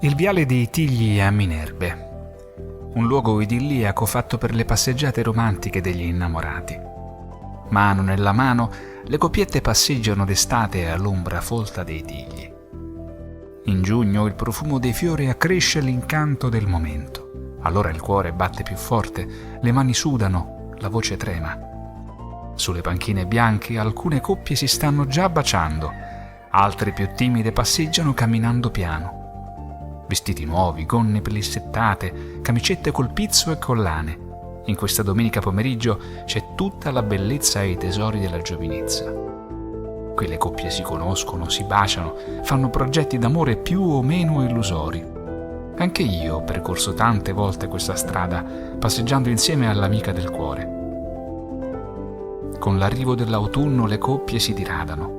Il viale dei Tigli a Minerbe. Un luogo idilliaco fatto per le passeggiate romantiche degli innamorati. Mano nella mano, le coppiette passeggiano d'estate all'ombra folta dei tigli. In giugno il profumo dei fiori accresce l'incanto del momento. Allora il cuore batte più forte, le mani sudano, la voce trema. Sulle panchine bianche alcune coppie si stanno già baciando, altre più timide passeggiano camminando piano. Vestiti nuovi, gonne pelissettate, camicette col pizzo e collane. In questa domenica pomeriggio c'è tutta la bellezza e i tesori della giovinezza. Qui le coppie si conoscono, si baciano, fanno progetti d'amore più o meno illusori. Anche io ho percorso tante volte questa strada, passeggiando insieme all'amica del cuore. Con l'arrivo dell'autunno le coppie si diradano.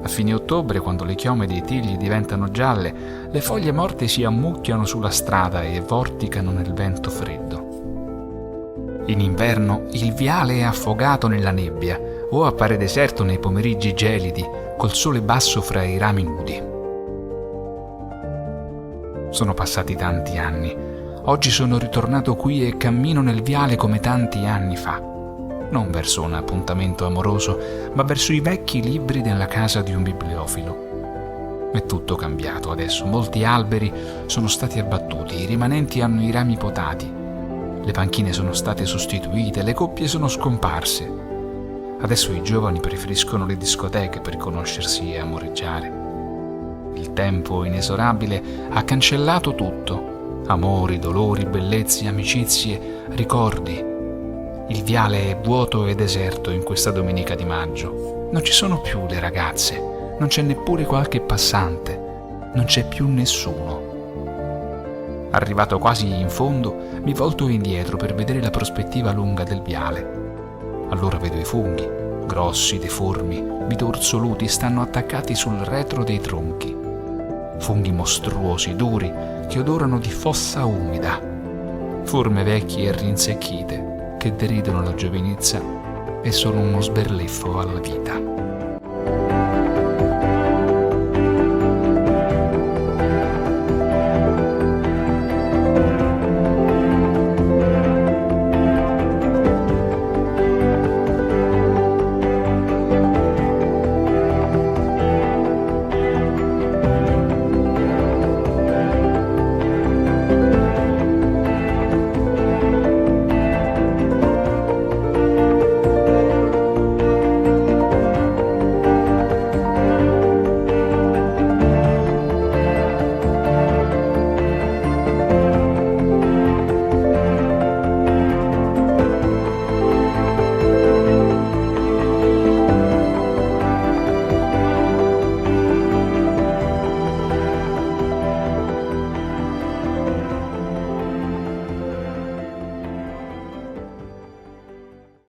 A fine ottobre, quando le chiome dei tigli diventano gialle, le foglie morte si ammucchiano sulla strada e vorticano nel vento freddo. In inverno il viale è affogato nella nebbia o appare deserto nei pomeriggi gelidi, col sole basso fra i rami nudi. Sono passati tanti anni. Oggi sono ritornato qui e cammino nel viale come tanti anni fa. Non verso un appuntamento amoroso, ma verso i vecchi libri della casa di un bibliofilo. È tutto cambiato adesso, molti alberi sono stati abbattuti, i rimanenti hanno i rami potati, le panchine sono state sostituite, le coppie sono scomparse. Adesso i giovani preferiscono le discoteche per conoscersi e amoreggiare. Il tempo inesorabile ha cancellato tutto, amori, dolori, bellezze, amicizie, ricordi. Il viale è vuoto e deserto in questa domenica di maggio. Non ci sono più le ragazze, non c'è neppure qualche passante, non c'è più nessuno. Arrivato quasi in fondo, mi volto indietro per vedere la prospettiva lunga del viale. Allora vedo i funghi, grossi, deformi, bitorzoluti, stanno attaccati sul retro dei tronchi. Funghi mostruosi, duri, che odorano di fossa umida. Forme vecchie e rinsecchite, che deridono la giovinezza e sono uno sberleffo alla vita.